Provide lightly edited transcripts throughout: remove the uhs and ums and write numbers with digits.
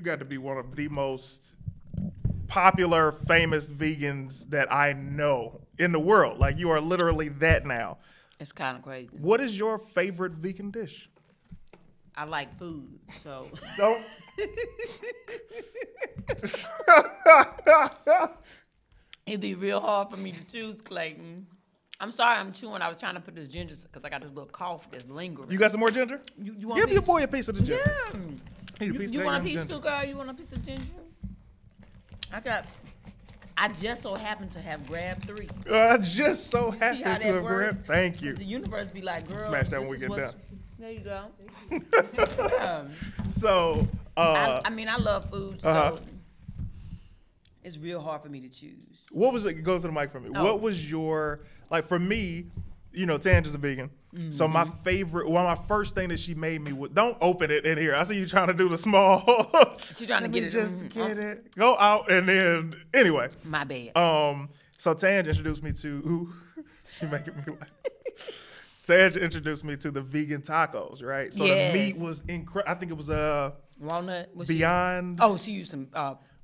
got to be one of the most popular, famous vegans that I know in the world. Like, you are literally that now. It's kind of crazy. What is your favorite vegan dish? I like food, so. Don't. It'd be real hard for me to choose, Clayton. I'm sorry I'm chewing. I was trying to put this ginger because I got this little cough that's lingering. You got some more ginger? You want Give your boy a piece of the ginger. Yeah. You want a piece too, girl? You want a piece of ginger? I just so happen to have grabbed 3. I just so happen to have grabbed. Thank you. The universe be like, girl, smash that when we get done. There you go. So, I mean, I love food, so it's real hard for me to choose. What was it? Go to the mic for me. Oh. What was your, like, for me, you know, Tangi's a vegan. Mm-hmm. So my favorite, one of my first thing that she made me was, don't open it in here. I see you trying to do the small. She's trying to get it. Just get it. Go out and then, anyway. My bad. So Tangi introduced me to, she making me laugh. Tangi introduced me to the vegan tacos, right? So the meat was incredible. I think it was walnut. Beyond. She used some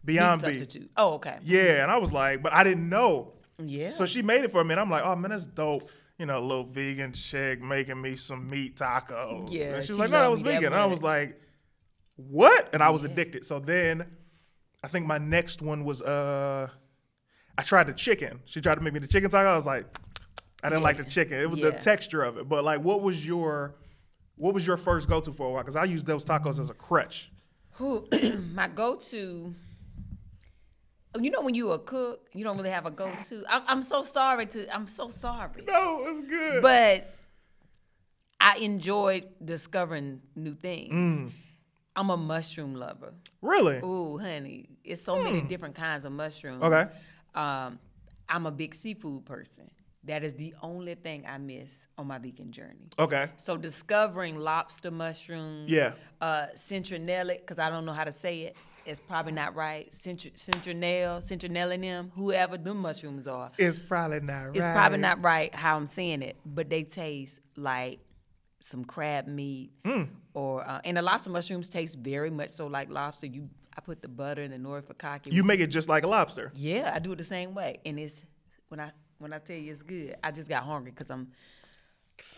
Beyond meat substitute. Oh, okay. Yeah, and I was like, but I didn't know. Yeah. So she made it for me, and I'm like, oh man, that's dope. You know, a little vegan chick making me some meat tacos. Yeah. And she was like, no, that was vegan. And I was like, what? And I was addicted. So then I think my next one was I tried the chicken. She tried to make me the chicken taco. I was like, I didn't like the chicken. It was the texture of it. But like, what was your first go-to for a while? Because I used those tacos as a crutch. My go-to. You know when you a cook, you don't really have a go-to. I'm so sorry. I'm so sorry. No, it's good. But I enjoyed discovering new things. I'm a mushroom lover. Really? Ooh, honey. It's so many different kinds of mushrooms. Okay. I'm a big seafood person. That is the only thing I miss on my vegan journey. Okay. So discovering lobster mushrooms. Yeah. Citronella, because I don't know how to say it. It's probably not right. Citronellinum, whoever them mushrooms are. It's probably not right. It's probably not right how I'm saying it, but they taste like some crab meat. And the lobster mushrooms taste very much so like lobster. I put the butter and the nori fakaki. You make it just like a lobster. Yeah, I do it the same way. And it's when I tell you it's good, I just got hungry because I'm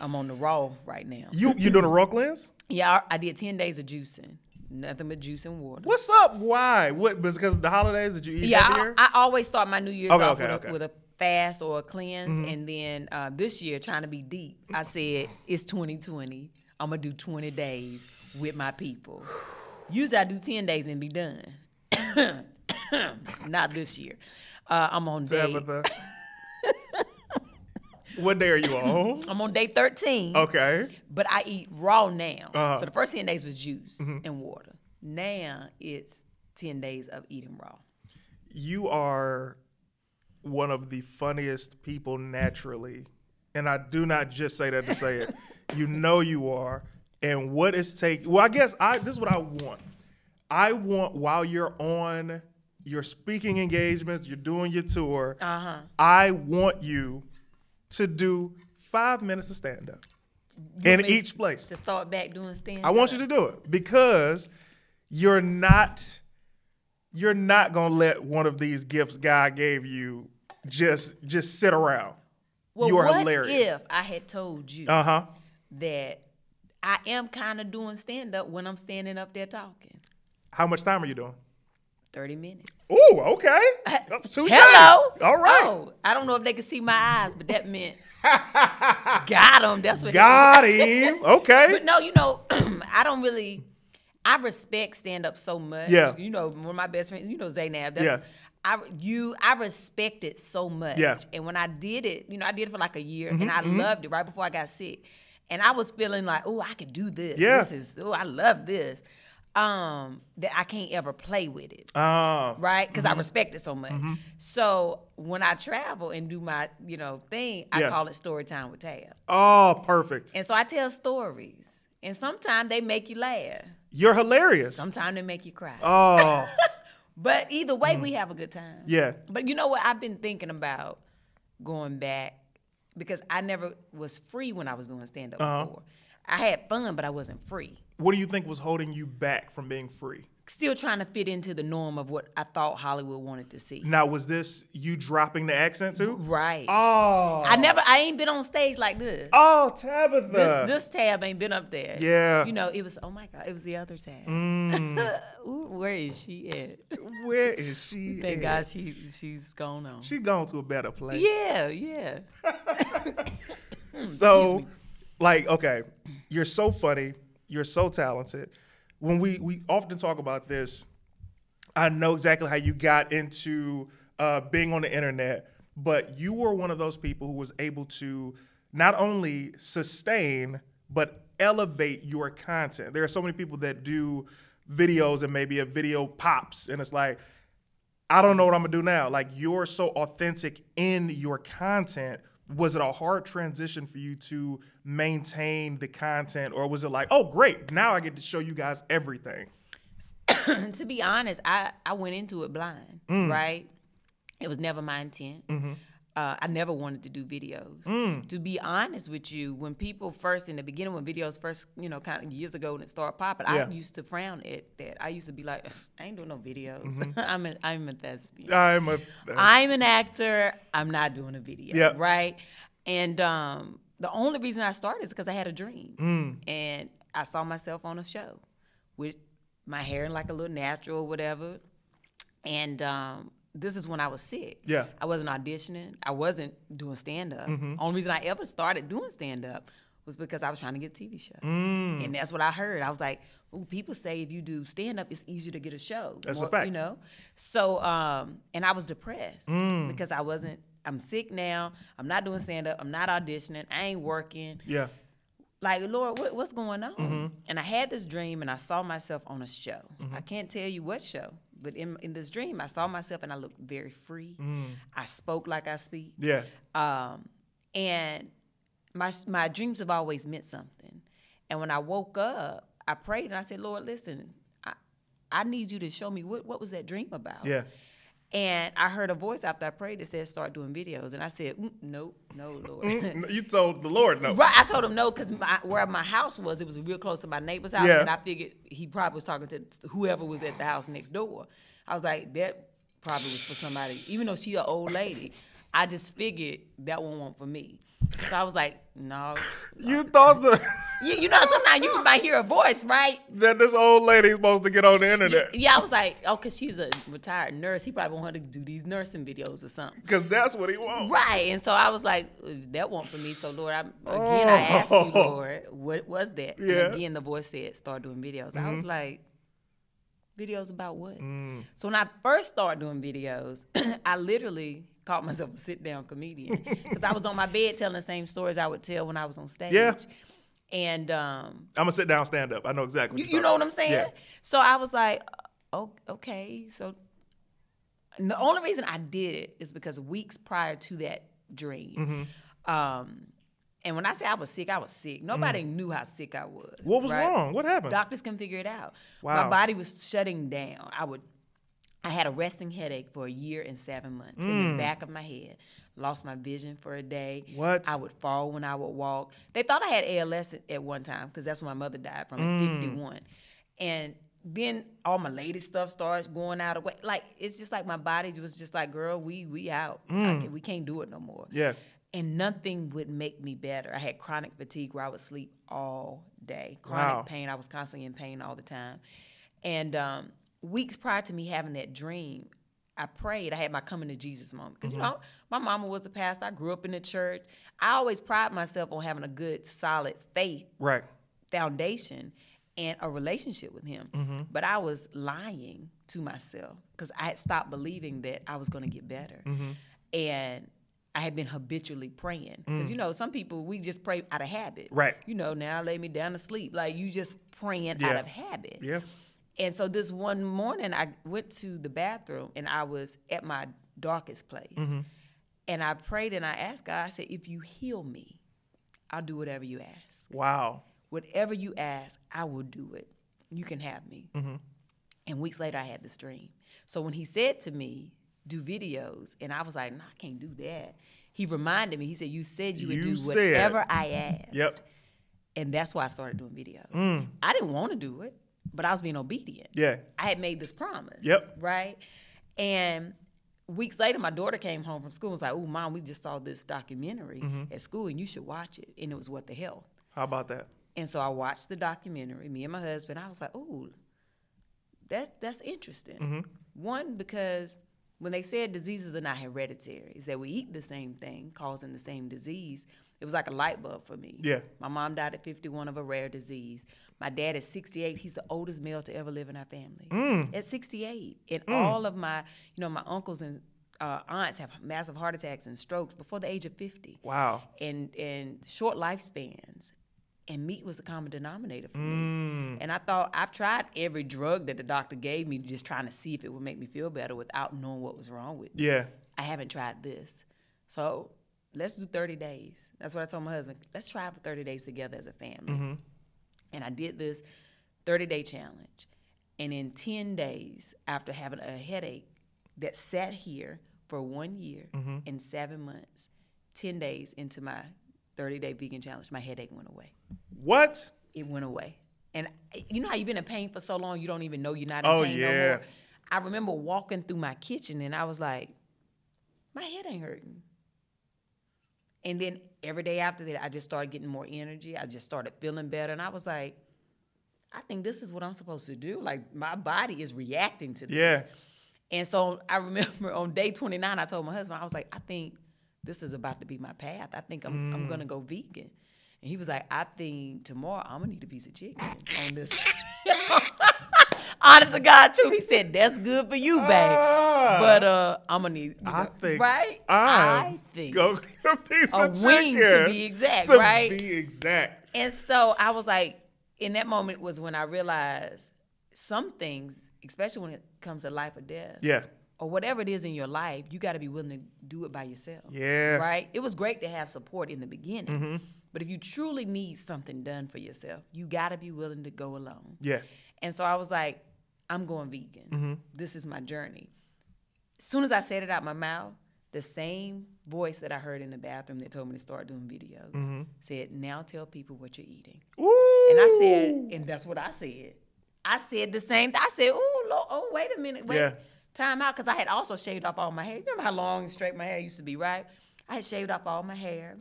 on the raw right now. You doing a raw cleanse? Yeah, I did 10 days of juicing. Nothing but juice and water. What's up? Why? What? Because the holidays, did you eat heavier? I always start my New Year's off with a fast or a cleanse. And then this year, trying to be deep, I said, it's 2020. I'm going to do 20 days with my people. Usually I do 10 days and be done. Not this year. I'm on Tabitha. What day are you on? I'm on day 13. Okay. But I eat raw now. So the first 10 days was juice and water. Now it's 10 days of eating raw. You are one of the funniest people naturally. And I do not just say that to say it. You know you are. And what is well, I guess this is what I want. I want, while you're on your speaking engagements, you're doing your tour, I want you to do 5 minutes of stand-up in each place. To start back doing stand-up? I want you to do it because you're not gonna let one of these gifts God gave you just sit around. Well, you are what hilarious. If I had told you that I am kind of doing stand-up when I'm standing up there talking? How much time are you doing? 30 minutes. Ooh, okay. Hello. All right. Oh, I don't know if they could see my eyes, but that meant got him. That's what got him. Okay. But no, I respect stand-up so much. Yeah. You know, one of my best friends, Zaynab. Yeah. I respect it so much. Yeah. And when I did it, I did it for like a year, and I loved it right before I got sick. And I was feeling like, oh, I could do this. Yeah. I love this. That I can't ever play with it. Right? Because I respect it so much. So when I travel and do my, thing, I call it story time with Tab. Oh, perfect. And so I tell stories. And sometimes they make you laugh. You're hilarious. Sometimes they make you cry. Oh. But either way, we have a good time. Yeah. But you know what? I've been thinking about going back because I never was free when I was doing stand-up before. I had fun, but I wasn't free. What do you think was holding you back from being free? still trying to fit into the norm of what I thought Hollywood wanted to see. Now, was this you dropping the accent too? Right. Oh. I ain't been on stage like this. Oh, Tabitha. This tab ain't been up there. Yeah. You know, it was, oh my God, it was the other tab. Ooh, where is she at? Where is she at? Thank God she's gone on. She's gone to a better place. Yeah. So, like, okay, you're so funny. You're so talented. When we often talk about this, I know exactly how you got into being on the internet, but you were one of those people who was able to not only sustain, but elevate your content. There are so many people that do videos and maybe a video pops and it's like, I don't know what I'm gonna do now. Like, you're so authentic in your content. Was it a hard transition for you to maintain the content, or was it like, oh, great, now I get to show you guys everything? To be honest, I went into it blind, right? It was never my intent. I never wanted to do videos. To be honest with you, when people first, in the beginning, when videos first, kind of years ago when it started popping, I used to frown at that. I used to be like, I ain't doing no videos. I'm a thespian. I'm an actor. I'm not doing a video, right? And the only reason I started is because I had a dream. And I saw myself on a show with my hair in like a little natural or whatever. And this is when I was sick. Yeah. I wasn't auditioning. I wasn't doing stand-up. Only reason I ever started doing stand-up was because I was trying to get a TV show. And that's what I heard. I was like, ooh, people say if you do stand-up, it's easier to get a show. That's a fact. So, and I was depressed because I'm sick now. I'm not doing stand-up. I'm not auditioning. I ain't working. Yeah. Like, Lord, what's going on? And I had this dream, and I saw myself on a show. I can't tell you what show. But in this dream, I saw myself, and I looked very free. I spoke like I speak. Yeah. And my dreams have always meant something. And when I woke up, I prayed, and I said, Lord, listen, I need you to show me what was that dream about. Yeah. And I heard a voice after I prayed that said, start doing videos. And I said, no, Lord. You told the Lord no. Right, I told him no because where my house was, it was real close to my neighbor's house. And I figured he probably was talking to whoever was at the house next door. I was like, that probably was for somebody. Even though she an old lady, I just figured that one wasn't for me. So I was like, no. You thought sometimes you might hear a voice, right? That this old lady's supposed to get on the internet. Yeah, I was like, oh, because she's a retired nurse. He probably want her to do these nursing videos or something. Because that's what he wants. Right. And so I was like, that won't for me. So, Lord, I asked you, Lord, what was that? Yeah. And again, the voice said, start doing videos. I was like, videos about what? So when I first started doing videos, I literally called myself a sit-down comedian because I was on my bed telling the same stories I would tell when I was on stage. Yeah. And I'm a sit-down stand-up. I know exactly what you know what I'm saying? Yeah. So I was like, oh, okay. So the only reason I did it is because weeks prior to that dream, and when I say I was sick, Nobody knew how sick I was. What was wrong? What happened? Doctors couldn't figure it out. Wow. My body was shutting down. I had a resting headache for a year and 7 months in the back of my head. Lost my vision for a day. What? I would fall when I would walk. They thought I had ALS at one time because that's when my mother died from at 51. And then all my latest stuff starts going out of way. Like, it's just like my body was just like, girl, we out. We can't do it no more. Yeah. And nothing would make me better. I had chronic fatigue where I would sleep all day. Chronic pain. I was constantly in pain all the time. And weeks prior to me having that dream, I prayed. I had my coming to Jesus moment. Because, my mama was a pastor. I grew up in the church. I always pride myself on having a good, solid faith foundation and a relationship with him. But I was lying to myself because I had stopped believing that I was going to get better. And I had been habitually praying. Because, some people, we just pray out of habit. Right. Now lay me down to sleep. Like, you just praying out of habit. Yeah. And so this one morning, I went to the bathroom, and I was at my darkest place. And I prayed, and I asked God, I said, if you heal me, I'll do whatever you ask. Wow. Whatever you ask, I will do it. You can have me. And weeks later, I had this dream. So when he said to me, do videos, and I was like, no, I can't do that. He reminded me, he said, you said you would do whatever I asked. Yep. And that's why I started doing videos. I didn't want to do it. but I was being obedient. Yeah. I had made this promise. Yep. Right? And weeks later, my daughter came home from school and was like, "Oh, Mom, we just saw this documentary at school, and you should watch it." And it was What the Health. How about that? And so I watched the documentary, me and my husband. I was like, "Oh, that's interesting." One, because when they said diseases are not hereditary, is that we eat the same thing, causing the same disease. It was like a light bulb for me. Yeah. My mom died at 51 of a rare disease. My dad is 68. He's the oldest male to ever live in our family. At 68. And all of my, my uncles and aunts have massive heart attacks and strokes before the age of 50. Wow. And short lifespans. And meat was a common denominator for me. And I thought, I've tried every drug that the doctor gave me, just trying to see if it would make me feel better without knowing what was wrong with me. Yeah. I haven't tried this. So let's do 30 days. That's what I told my husband. Let's try for 30 days together as a family. And I did this 30-day challenge. And in 10 days, after having a headache that sat here for 1 year and 7 months, 10 days into my 30-day vegan challenge, my headache went away. What? It went away. And you know how you've been in pain for so long, you don't even know you're not in pain no more? I remember walking through my kitchen, and I was like, my head ain't hurting. And then every day after that, I just started getting more energy. I just started feeling better. And I was like, I think this is what I'm supposed to do. Like, my body is reacting to this. Yeah. And so I remember on day 29, I told my husband, I was like, I think this is about to be my path. I think I'm going to go vegan. And he was like, I think tomorrow I'm going to need a piece of chicken on this. Honest to God, too. He said, that's good for you, babe. But I'm going to need, right? I think. Go get a piece of chicken. A wing, to be exact, right? To be exact. And so I was like, in that moment was when I realized some things, especially when it comes to life or death. Yeah. Or whatever it is in your life, you got to be willing to do it by yourself. Yeah. Right? It was great to have support in the beginning. But if you truly need something done for yourself, you got to be willing to go alone. Yeah. And so I was like, I'm going vegan. This is my journey. As soon as I said it out my mouth, the same voice that I heard in the bathroom that told me to start doing videos said, now tell people what you're eating. Ooh. And I said, and that's what I said. I said the same thing. I said, wait a minute. Wait. Yeah. Time out, because I had also shaved off all my hair. You remember how long and straight my hair used to be, right? I had shaved off all my hair.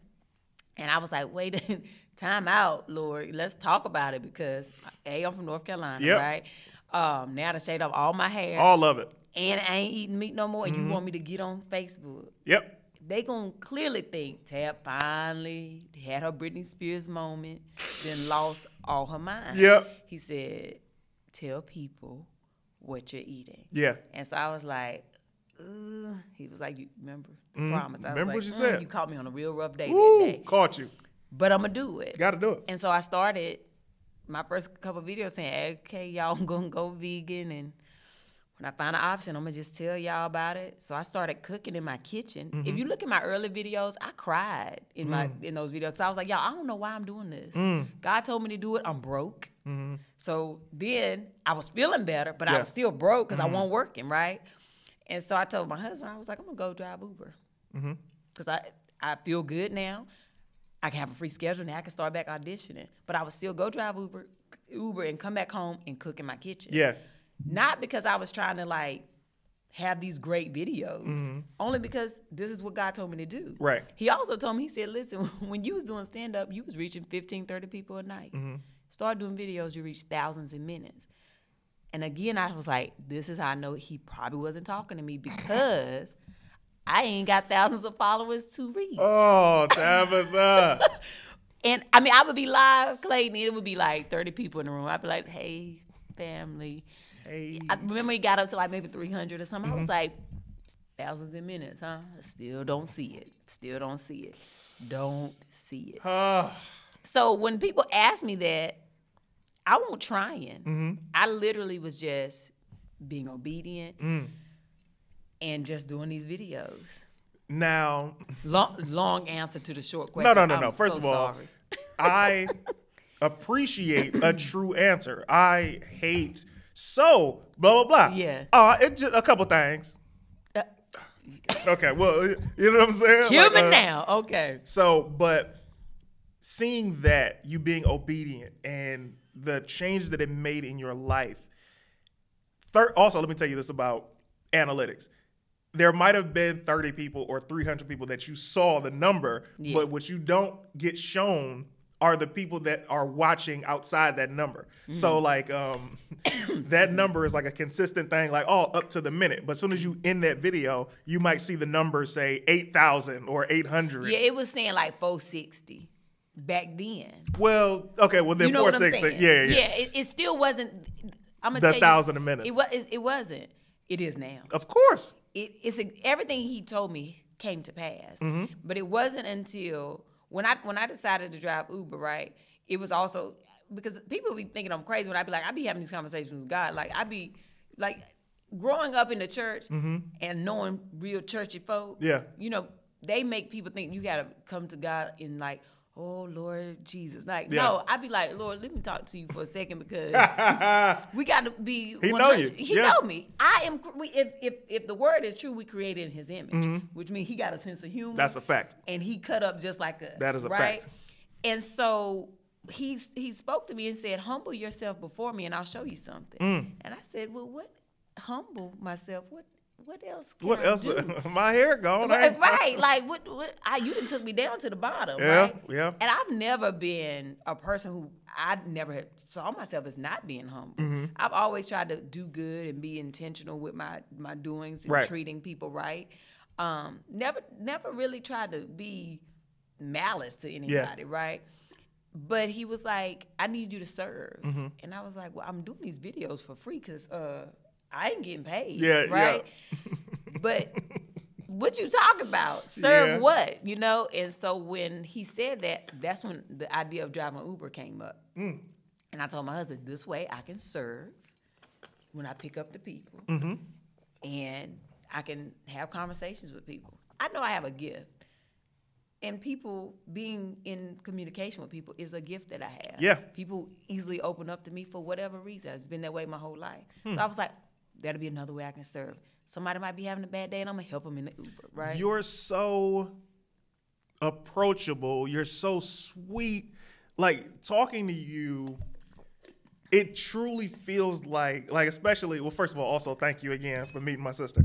And I was like, wait, time out, Lord. Let's talk about it, because, I'm from North Carolina, right? Now I shaved off all my hair. All of it. And I ain't eating meat no more, and you want me to get on Facebook. Yep. They gonna clearly think Tab finally had her Britney Spears moment, then lost all her mind. Yep. He said, tell people what you're eating. Yeah. And so I was like, he was like, you remember the promise? I Remember was what like, you said. You caught me on a real rough day Ooh, that day. Caught you. But I'm going to do it. Got to do it. And so I started my first couple of videos saying, okay, y'all, I'm going to go vegan. And when I find an option, I'm going to just tell y'all about it. So I started cooking in my kitchen. If you look at my early videos, I cried in those videos. So I was like, y'all, I don't know why I'm doing this. God told me to do it. I'm broke. So then I was feeling better, but I was still broke because I wasn't working, right? And so I told my husband, I was like, I'm going to go drive Uber. Because I feel good now. I can have a free schedule now. I can start back auditioning. But I would still go drive Uber and come back home and cook in my kitchen. Yeah. Not because I was trying to, have these great videos. Only because this is what God told me to do. Right. He also told me, he said, listen, when you was doing stand-up, you was reaching 15, 30 people a night. Start doing videos, you reach thousands in minutes. And again, I was like, this is how I know he probably wasn't talking to me, because I ain't got thousands of followers to reach. Oh, Tabitha. And I would be live, Clayton, and it would be like 30 people in the room. I'd be like, hey, family. Hey. I remember he got up to maybe 300 or something. I was like, thousands in minutes, huh? Still don't see it. Still don't see it. Don't see it. So when people ask me that, I wasn't trying. I literally was just being obedient and just doing these videos. Now, long answer to the short question. No. First of all, I appreciate a true answer. I hate blah blah blah. Yeah. It just a couple things. Okay, well, you know what I'm saying? Human now. Okay. So, but seeing that you being obedient and the changes that it made in your life. Also, let me tell you this about analytics. There might have been 30 people or 300 people that you saw the number, but what you don't get shown are the people that are watching outside that number. So like that number is like a consistent thing, like, up to the minute. But as soon as you end that video, you might see the number say 8,000 or 800. Yeah, it was saying like 460 back then. Well, okay, well then you know 460. Yeah. Yeah, it still wasn't. I'm gonna the tell 1,000 a minute. It wasn't. It is now. Of course. It's everything he told me came to pass. But it wasn't until when I decided to drive Uber, right? It was also because people be thinking I'm crazy when I be like, I be having these conversations with God. Like I be like growing up in the church and knowing real churchy folk. Yeah. You know, they make people think you gotta come to God in like, oh, Lord Jesus. Like, Yeah. no, I'd be like, Lord, let me talk to you for a second because we got to be. He know you. He know me. I am. If the word is true, we created in his image, which means he got a sense of humor. That's a fact. And he cut up just like us. That is a right? fact. And so he spoke to me and said, humble yourself before me and I'll show you something. And I said, well, what? Humble myself? What else can I do? My hair gone. Right. Like, you done took me down to the bottom, right? Yeah. And I've never been a person who, I never had saw myself as not being humble. I've always tried to do good and be intentional with my doings and treating people right. Never really tried to be malice to anybody, right? But he was like, I need you to serve. And I was like, well, I'm doing these videos for free because I ain't getting paid, right? Yeah. But what you talking about? Serve what, you know? And so when he said that, that's when the idea of driving Uber came up. And I told my husband, this way I can serve when I pick up the people. And I can have conversations with people. I know I have a gift. And people, being in communication with people is a gift that I have. Yeah. People easily open up to me for whatever reason. It's been that way my whole life. So I was like, that'll be another way I can serve. Somebody might be having a bad day, and I'm going to help them in the Uber, right? You're so approachable. You're so sweet. Like, talking to you, it truly feels like especially, well, first of all, also thank you again for meeting my sister.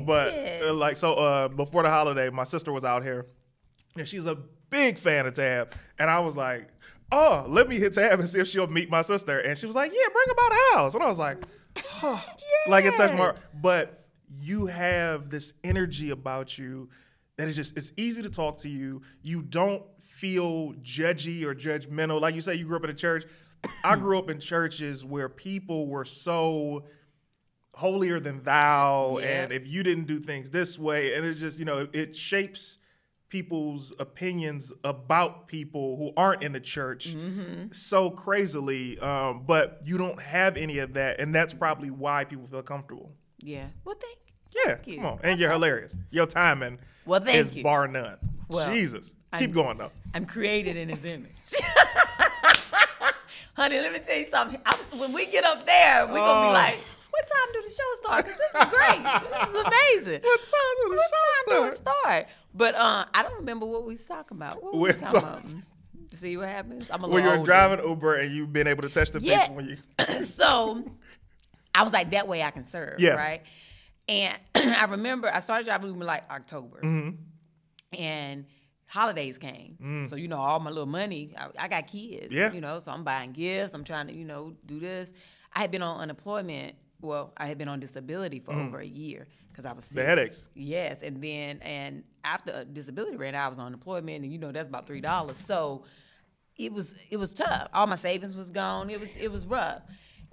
But, before the holiday, my sister was out here, and she's a big fan of Tab. And I was like, oh, let me hit Tab and see if she'll meet my sister. And she was like, yeah, bring her by the house. And I was like, like it touched my heart. But you have this energy about you that is just, it's easy to talk to you. You don't feel judgy or judgmental. Like you say, you grew up in a church. I grew up in churches where people were so holier than thou. And if you didn't do things this way, and it just, it shapes people's opinions about people who aren't in the church so crazily, but you don't have any of that, and that's probably why people feel comfortable. Yeah. Well, thank you. Come on. And you're hilarious. Your timing is bar none. Well, Jesus. Keep going, though. I'm created in his image. Honey, let me tell you something. When we get up there, we're going to be like, what time do the show start? Because this is great. This is amazing. What time do the show start? But I don't remember what we was talking about. What were we talking about? See what happens? I'm a little older. When you're driving Uber and you've been able to touch the people when you... So I was like, that way I can serve, right? And I remember I started driving Uber like October. And holidays came. So, all my little money, I got kids, so I'm buying gifts. I'm trying to, do this. I had been on unemployment. Well, I had been on disability for over a year because I was sick. The headaches. Yes, and after disability ran out, I was on unemployment, and that's about $3. So it was tough. All my savings was gone. It was rough.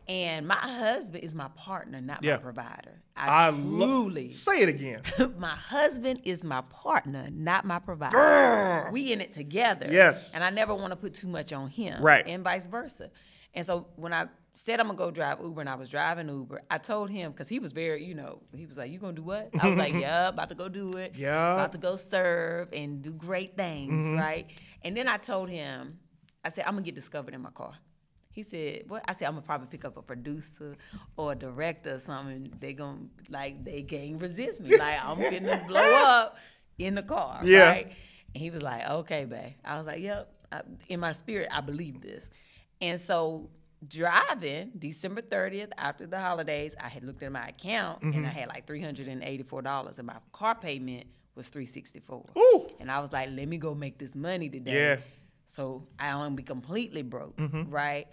And my husband is my partner, not my provider. I truly say it again. My husband is my partner, not my provider. We in it together. Yes. And I never want to put too much on him. Right. And vice versa. And so when I said I'm going to go drive Uber, and I was driving Uber, I told him, because he was very, he was like, you going to do what? I was like, yeah, about to go do it. Yeah. About to go serve and do great things, right? And then I told him, I said, I'm going to get discovered in my car. He said, what? I said, I'm going to probably pick up a producer or a director or something. They going to, they can't resist me. Like, I'm getting to blow up in the car, right? And he was like, okay, babe. I was like, yep. In my spirit, I believe this. And so driving December 30th after the holidays, I had looked at my account and I had like $384, and my car payment was $364. Ooh. And I was like, let me go make this money today. Yeah. So I won't be completely broke, right?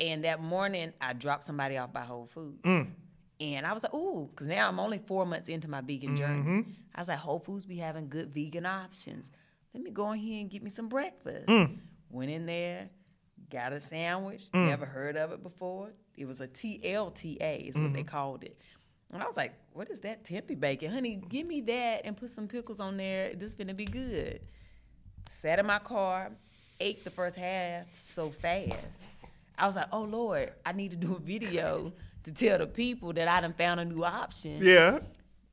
And that morning, I dropped somebody off by Whole Foods. And I was like, ooh, because now I'm only 4 months into my vegan journey. I was like, Whole Foods be having good vegan options. Let me go in here and get me some breakfast. Went in there, got a sandwich, never heard of it before. It was a TLTA is what they called it. And I was like, what is that tempeh bacon? Honey, give me that and put some pickles on there. This finna be good. Sat in my car, ate the first half so fast. I was like, oh, Lord, I need to do a video to tell the people that I done found a new option. Yeah.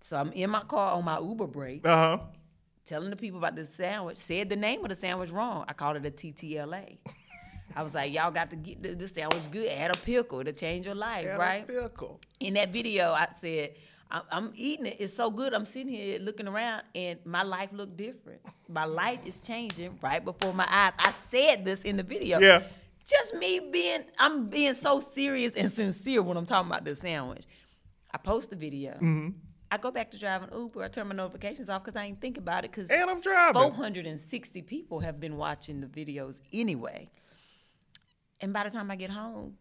So I'm in my car on my Uber break, telling the people about this sandwich. Said the name of the sandwich wrong. I called it a TTLA. I was like, y'all got to get this sandwich good. Add a pickle to change your life, right? Add a pickle. In that video, I said, I'm eating it. It's so good. I'm sitting here looking around, and my life looked different. My life is changing right before my eyes. I said this in the video. Yeah. Just me I'm being so serious and sincere when I'm talking about this sandwich. I post the video. I go back to driving Uber. I turn my notifications off because I ain't think about it. And I'm driving. 460 people have been watching the videos anyway. And by the time I get home,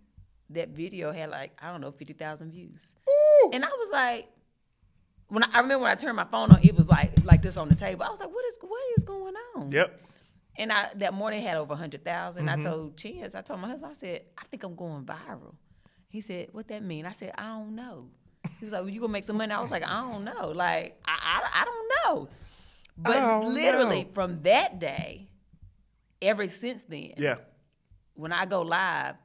that video had like, I don't know, 50,000 views. Ooh. And I was like, I remember when I turned my phone on, it was like this on the table. I was like, what is going on? Yep. And that morning had over 100,000. I told my husband, I said, I think I'm going viral. He said, what that mean? I said, I don't know. He was like, well, you gonna make some money? I was like, I don't know. Like, I don't know. But literally from that day, ever since then, when I go live,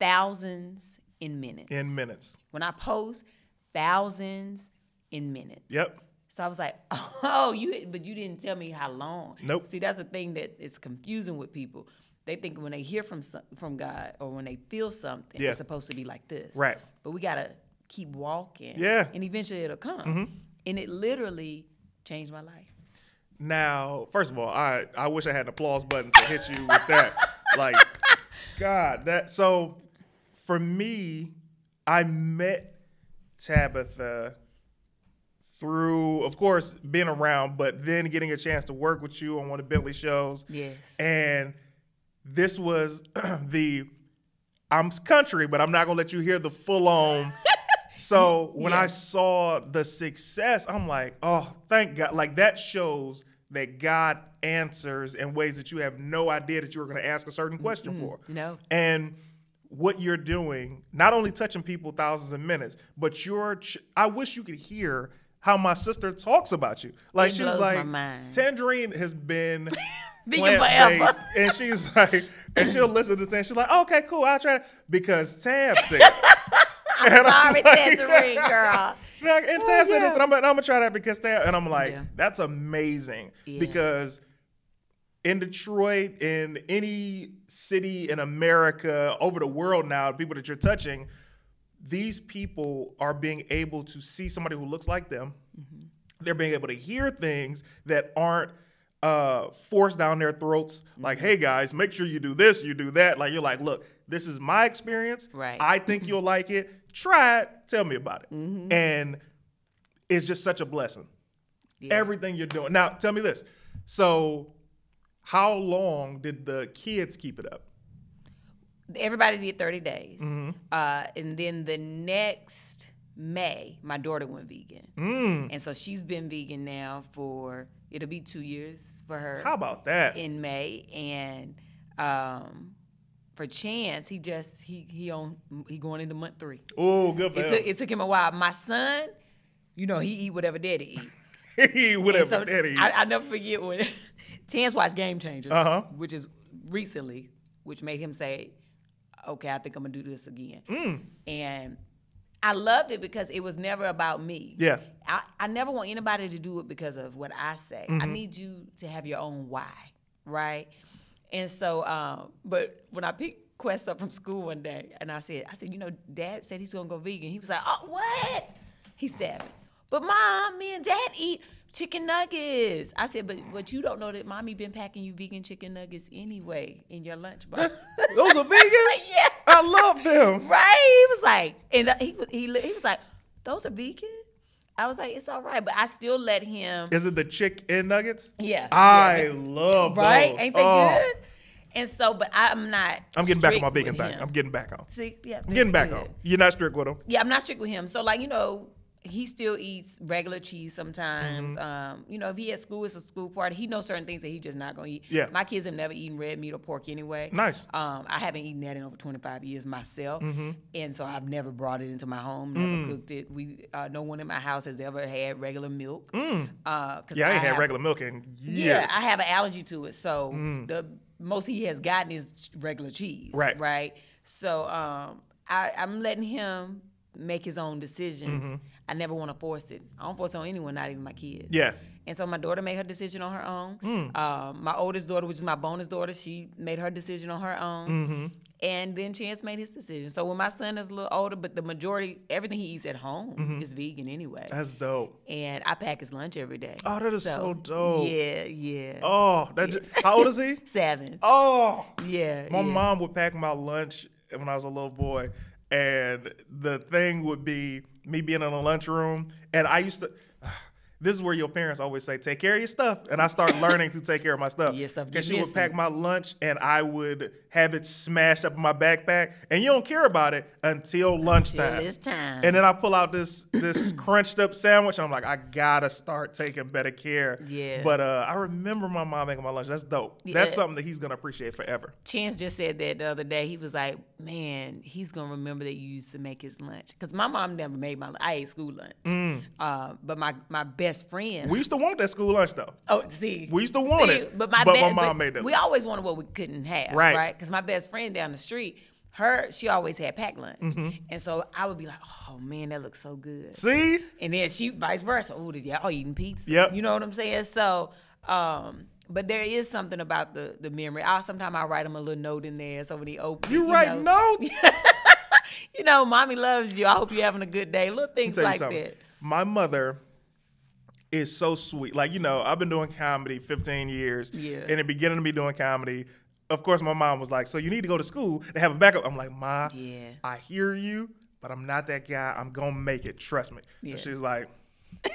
thousands in minutes. In minutes. When I post, thousands in minutes. Yep. So I was like, but you didn't tell me how long. Nope. See, that's the thing that is confusing with people. They think when they hear from God or when they feel something, it's supposed to be like this. Right. But we got to keep walking. Yeah. And eventually it'll come. And it literally changed my life. Now, first of all, I wish I had an applause button to hit you with that. Like, God, so for me, I met Tabitha through, of course, being around, but then getting a chance to work with you on one of Bentley shows. Yes. And this was I'm country, but I'm not going to let you hear the full-on. So when I saw the success, I'm like, oh, thank God. Like, that shows that God answers in ways that you have no idea that you were going to ask a certain question for. No. And what you're doing, not only touching people thousands of minutes, but I wish you could hear how my sister talks about you. Like, she's like, Tangerine has been plant-based, and she's like, and she'll listen to things. She's like, okay, cool, I'll try it, because Tab said it. I'm sorry, Tangerine girl. And Tab said this, and I'm gonna try that because Tab, and I'm like, that's amazing, because in Detroit, in any city in America, over the world now, people that you're touching, these people are being able to see somebody who looks like them. They're being able to hear things that aren't forced down their throats. Like, hey guys, make sure you do this, you do that. Like, you're like, look, this is my experience. Right. I think you'll like it. Try it. Tell me about it. And it's just such a blessing. Everything you're doing. Now, tell me this. So how long did the kids keep it up? Everybody did 30 days. And then the next May, my daughter went vegan. And so she's been vegan now it'll be 2 years for her. How about that? In May. And for Chance, he going into month 3. Oh, good for him. It took him a while. My son, he eat whatever daddy eat. He eat whatever daddy eat. I never forget when Chance watched Game Changers, which is recently, which made him say, okay, I think I'm going to do this again. And I loved it because it was never about me. Yeah. I never want anybody to do it because of what I say. I need you to have your own why, right? And so, but when I picked Quest up from school one day, and I said, Dad said he's going to go vegan. He was like, oh, what? He's 7. But Mom, me and Dad eat chicken nuggets. I said, but you don't know that Mommy been packing you vegan chicken nuggets anyway in your lunchbox. Those are vegan? Yeah. I love them. Right? He was like, and he was like, those are vegan? I was like, it's all right, but I still let him. Is it the chicken nuggets? Yeah. I love those. Right? Ain't they good? And so, but I'm not. I'm getting back on my vegan thing. I'm getting back on. See, yeah. I'm getting back on. You're not strict with him? Yeah, I'm not strict with him. So, like, he still eats regular cheese sometimes. If he at school, it's a school party. He knows certain things that he's just not going to eat. Yeah. My kids have never eaten red meat or pork anyway. Nice. I haven't eaten that in over 25 years myself. And so I've never brought it into my home, never cooked it. No one in my house has ever had regular milk. I ain't had regular milk in years. Yeah, I have an allergy to it. So the most he has gotten is regular cheese. Right. So I'm letting him make his own decisions. I never want to force it. I don't force it on anyone, not even my kids. Yeah. And so my daughter made her decision on her own. My oldest daughter, which is my bonus daughter, she made her decision on her own. And then Chance made his decision. So when my son is a little older, but the majority, everything he eats at home is vegan anyway. That's dope. And I pack his lunch every day. Oh, that is so dope. Yeah. Oh, how old is he? 7. Oh. Yeah. My mom would pack my lunch when I was a little boy. And the thing would be me being in the lunchroom. And I used to... This is where your parents always say, take care of your stuff. And I start learning to take care of my stuff. Because she would pack my lunch and I would have it smashed up in my backpack. And you don't care about it until lunchtime. Until it's time. And then I pull out this crunched up sandwich. And I'm like, I got to start taking better care. Yeah. But I remember my mom making my lunch. That's dope. Yeah. That's something that he's going to appreciate forever. Chance just said that the other day. He was like, man, he's going to remember that you used to make his lunch. Because my mom never made my lunch. I ate school lunch. But my best friend. We used to want that school lunch though. Oh, see. We used to want it. But my mom made that. We always wanted what we couldn't have. Right? Because my best friend down the street, she always had packed lunch. And so I would be like, oh man, that looks so good. See? And then she vice versa. Oh, did y'all eating pizza? Yep. You know what I'm saying? So, but there is something about the memory. Sometimes I write them a little note in there so when he opens. You write notes? Mommy loves you. I hope you're having a good day. Little things like that. My mother is so sweet. Like, I've been doing comedy 15 years. Yeah. In the beginning of me doing comedy, of course, my mom was like, so you need to go to school and have a backup. I'm like, Ma, I hear you, but I'm not that guy. I'm going to make it. Trust me. Yeah. And she's like, okay.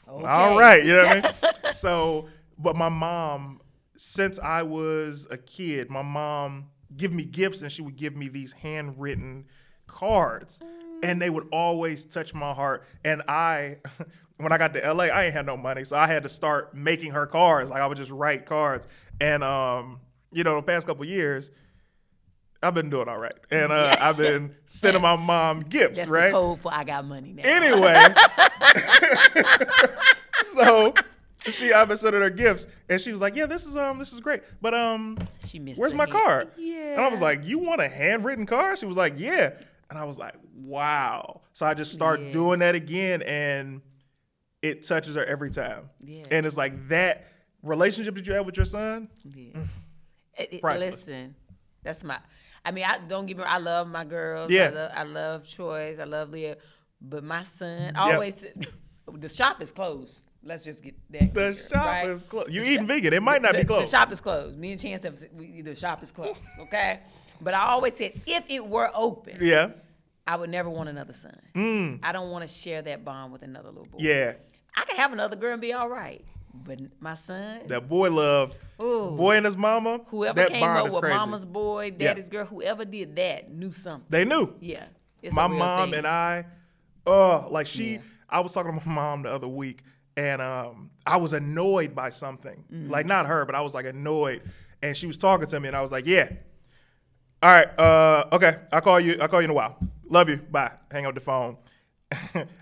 All right. You know what I mean? So, but my mom, since I was a kid, my mom give me gifts and she would give me these handwritten cards. And they would always touch my heart. And when I got to LA, I ain't had no money. So I had to start making her cards. Like I would just write cards. And, the past couple of years, I've been doing all right. And I've been sending my mom gifts, That's right? That's the code for I got money now. Anyway. So I've been sending her gifts. And she was like, yeah, this is great. But she missed where's my card? Yeah. And I was like, you want a handwritten card? She was like, yeah. And I was like, wow. So I just started doing that again, and it touches her every time. Yeah. And it's like that relationship that you have with your son. Yeah. Priceless. Listen, that's don't get me wrong, I love my girls. Yeah. I love Troy's. I love Leah. But my son always, the shop is closed. Let's just get that. The shop is closed. You're eating vegan. It might not be closed. The shop is closed. Me and Chance have the shop is closed. Okay? But I always said, if it were open, I would never want another son. I don't want to share that bond with another little boy. Yeah. I can have another girl and be all right. But my son. That boy love. Boy and his mama. Whoever that came bond up is with crazy. Mama's boy, daddy's girl, whoever did that knew something. They knew. Yeah. My mom and I, I was talking to my mom the other week, and I was annoyed by something. Like, not her, but I was like annoyed. And she was talking to me, and I was like, yeah. All right, okay, I'll call you in a while. Love you, bye. Hang up the phone.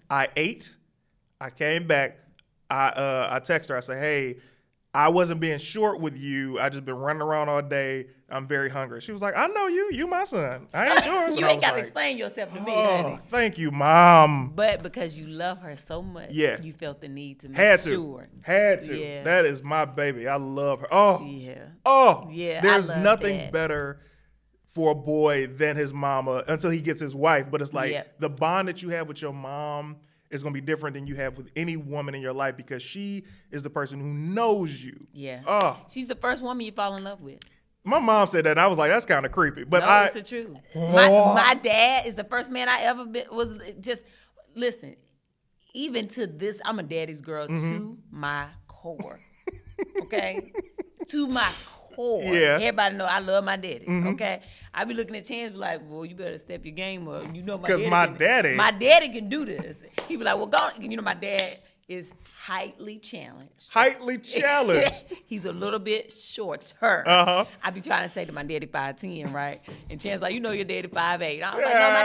I ate, I came back, I text her, I said, hey, I wasn't being short with you, I just been running around all day, I'm very hungry. She was like, I know you my son, I ain't yours. You ain't got to explain yourself to me, honey. Thank you, Mom. But because you love her so much, you felt the need to make sure. Had to. Yeah. That is my baby, I love her. Yeah. There's nothing better for a boy than his mama until he gets his wife. But it's like the bond that you have with your mom is going to be different than you have with any woman in your life because she is the person who knows you. Yeah. She's the first woman you fall in love with. My mom said that, and I was like, that's kind of creepy. But no, it's the truth. My dad is the first man I ever was just, listen, even to this, I'm a daddy's girl to my core. Okay? To my core. Yeah. Everybody know I love my daddy. Okay? I be looking at Chance be like, well, you better step your game up. You know my daddy can do this. He be like, well, go. You know, my dad is highly challenged. Highly challenged. He's a little bit shorter. I be trying to say to my daddy 5'10", right? And Chance like, you know your daddy 5'8". I was like, no, my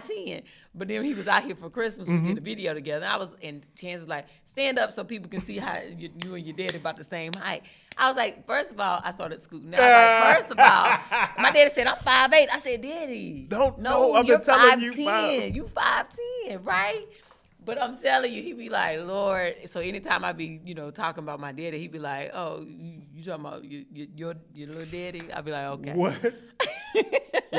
daddy 5'10". But then he was out here for Christmas. We did a video together. And Chance was like, stand up so people can see how you and your daddy about the same height. I was like, first of all, I started scooting. I was like, first of all, my daddy said, I'm 5'8". I said, Daddy. No, I've been telling you 5'10". You 5'10", right? But I'm telling you, he be like, Lord. So anytime I be, talking about my daddy, he be like, oh, you talking about your little daddy? I be like, okay. What?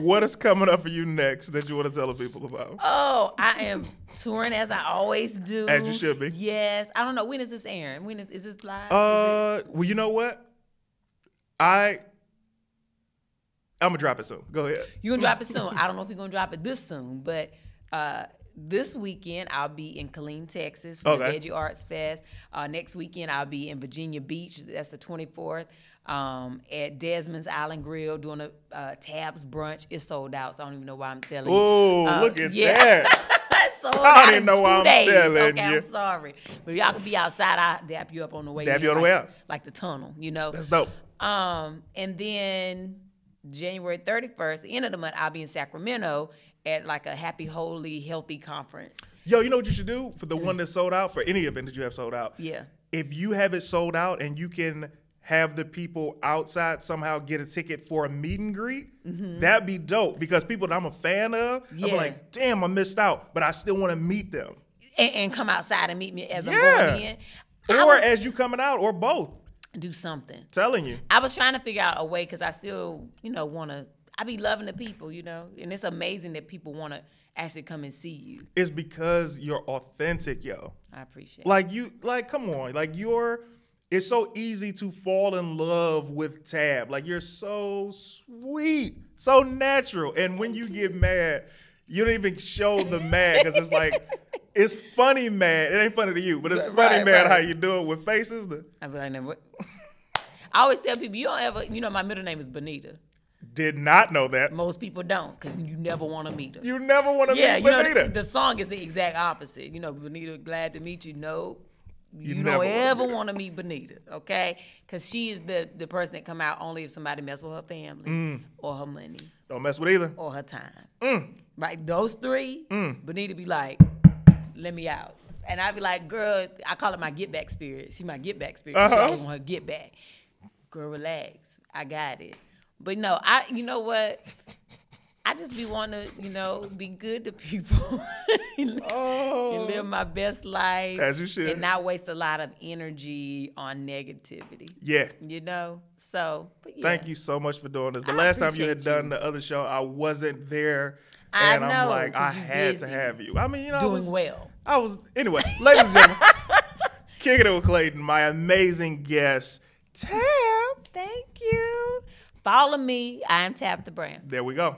What is coming up for you next that you want to tell the people about? Oh, I am touring as I always do. As you should be. Yes. I don't know. When is this airing? Is this live? Well, you know what? I'm going to drop it soon. Go ahead. You're going to drop it soon. I don't know if you're going to drop it this soon, but this weekend, I'll be in Kickin, Texas for the Veggie Arts Fest. Next weekend, I'll be in Virginia Beach. That's the 24th. At Desmond's Island Grill doing a Tabs brunch. It's sold out, so I don't even know why I'm telling you. Oh, look at that. Sold I out don't even know why I'm telling okay, you. I'm sorry. But y'all can be outside. I'll dap you up on the way Dap in, you on the way out. Like the tunnel, That's dope. And then January 31st, the end of the month, I'll be in Sacramento at like a Happy, Holy, Healthy conference. Yo, you know what you should do for the one that's sold out, for any event that you have sold out? Yeah. If you have it sold out and you can have the people outside somehow get a ticket for a meet and greet, that'd be dope. Because people that I'm a fan of, I'm like, damn, I missed out, but I still want to meet them. And come outside and meet me as I'm going in. Or as you coming out, or both. Do something. Telling you. I was trying to figure out a way, because I still, want to, I be loving the people, and it's amazing that people want to actually come and see you. It's because you're authentic, yo. I appreciate it. Come on. It's so easy to fall in love with Tab. Like, you're so sweet, so natural. And when you get mad, you don't even show the mad, because it's like, it's funny mad. It ain't funny to you, but it's funny mad how you do it with faces. I be like, never. I always tell people, you don't ever, my middle name is Bonita. Did not know that. Most people don't, because you never want to meet her. You never want to meet Bonita. The song is the exact opposite. Bonita, glad to meet you. No, you don't ever want to meet Bonita, okay? Because she is the person that come out only if somebody mess with her family or her money. Don't mess with either. Or her time. Right? Those three, Bonita be like, let me out. And I be like, girl, I call it my get back spirit. She my get back spirit. She always want her get back. Girl, relax. I got it. But no, you know what? I just be wanting to, be good to people and live my best life. As you should. And not waste a lot of energy on negativity. Yeah. So, but yeah. Thank you so much for doing this. The last time you had done the other show, I wasn't there. And I'm like, I had to have you. I mean, doing well. Anyway, ladies and gentlemen, Kicking It with Clayton, my amazing guest, Tab. Thank you. Follow me. I am Tabitha Brown. There we go.